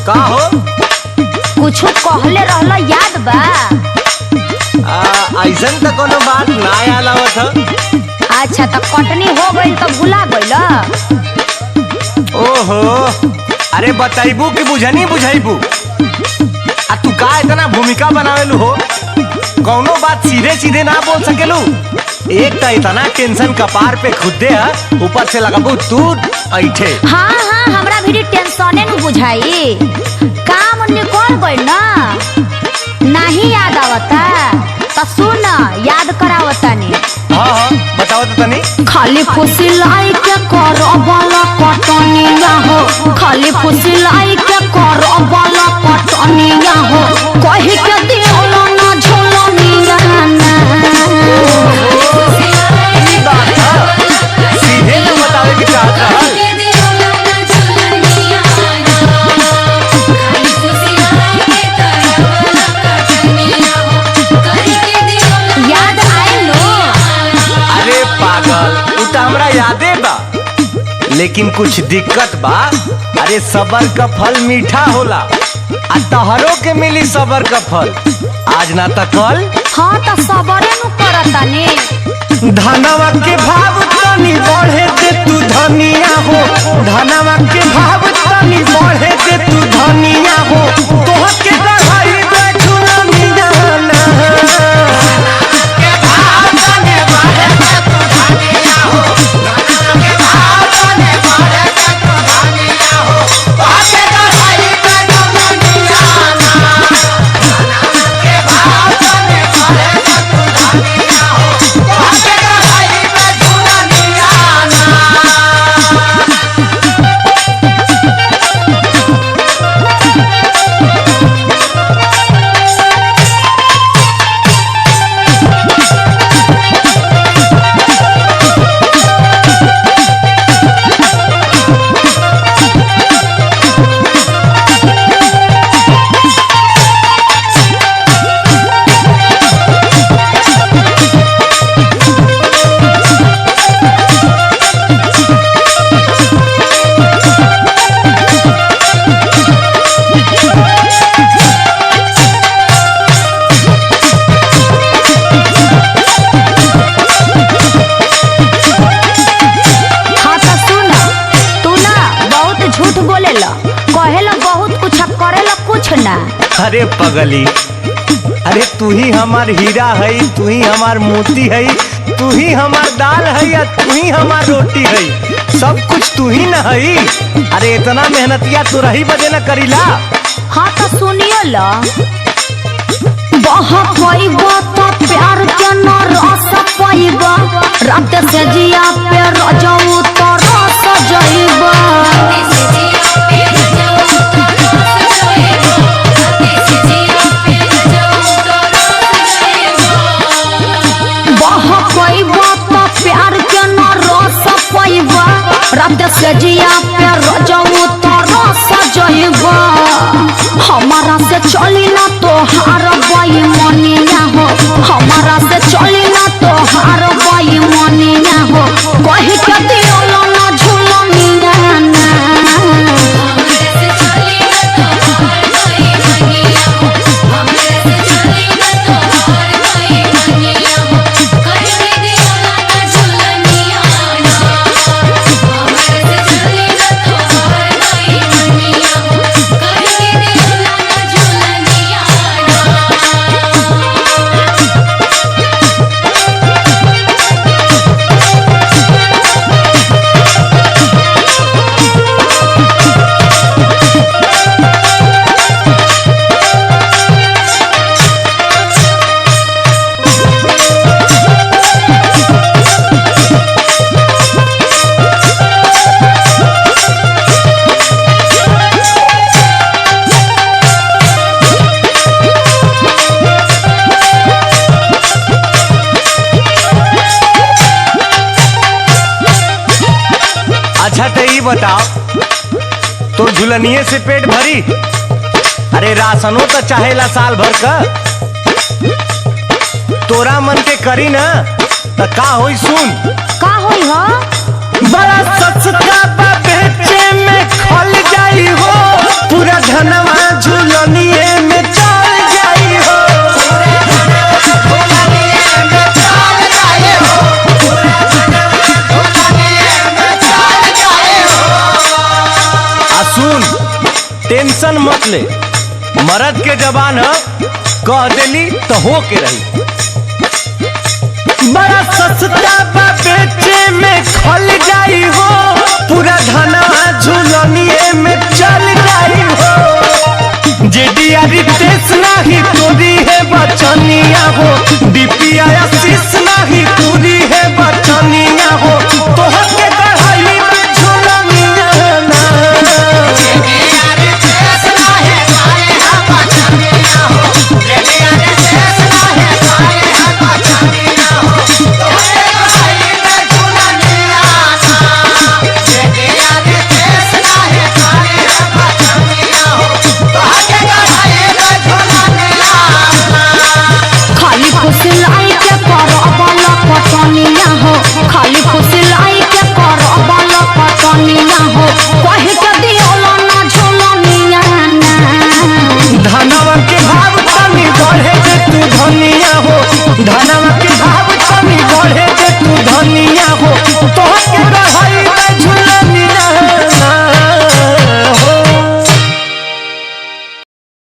का हो? कुछ कहले रहला याद बा? ऐसन तो कोनो बात ना याद आवत ह। अच्छा तो कटनी हो गई तो भुला गइल? ओहो, अरे बताइबू कि बुझनी बुझाइबू? आ तू का इतना भूमिका बनावेलू हो? कौनो बात सीधे सीधे ना बोल सकेलू? एक तो इतना टेंशन कपार पे खुदे है, ऊपर से लगाबू तू ऐठे। हाँ हाँ, हमरा भी टेंशने न बुझाई। काम निकल गइल ना, नहीं याद आवता तो सुन याद करावतानी। हाँ हाँ बताओ तो तनी। खाली फुसिलाई के करबला कटनिया हो, खाली फुसिलाई के करबला कटनिया हो, कहि के दियोला ना झोलनिया ना। सीधे तो बतावे कि चाहत रहल। याद आइल लो? अरे पागल, उ तो हमरा यादे बा, लेकिन कुछ दिक्कत बा। अरे सबर का फल मीठा होला, आ तहरो के मिली सबर का फल, आज ना त कल। हाँ तो सबरे नु करतानी। धनवा के भाव तनी बढ़े दे तू धनिया हो, धनवा के भाव तनी बढ़े दे तू धनिया हो, तोह के बढ़ाई दे झुलनिया ना। अरे पगली, अरे तू ही हमार हीरा है, तू ही हमार मोती है, तू ही हमार दाल है या तू ही हमार रोटी है, सब कुछ तू ही न है। अरे इतना मेहनतिया तू रही बजे न करीला। हाँ तो सुनिए ला, बहुत पाइबा तो प्यार के न रस पाइबा, रात से जिया पे रजाऊ तो रस जाइबा। रात से जिया पे रजाऊ तो रस जाइबा, हमारा से चली ना तो हार बाई मनिया हो, हमारा से चली ना तो हार बाई मनिया हो, कहि के दियोला ना झुलनिया ना। अच्छा तो ये बताओ, तो झुलनिए से पेट भरी? अरे राशनो तो चाहेला साल भर का, तोरा मन के करी ना तो का होई सुन। का होई हो? बड़ा सस्ता बा बेचे में खल जाई हो, पूरा धन टेंशन मत ले, मर्द के जबान है, कह देली तो हो के रही। बड़ा सस्ता बा बेचे में खल जाई हो, पूरा धनवा झुलनिए में चल जाई हो। जेडिया रितेश नाही तोरी है बचनिया हो, डीपीआई आशीष नाही तोरी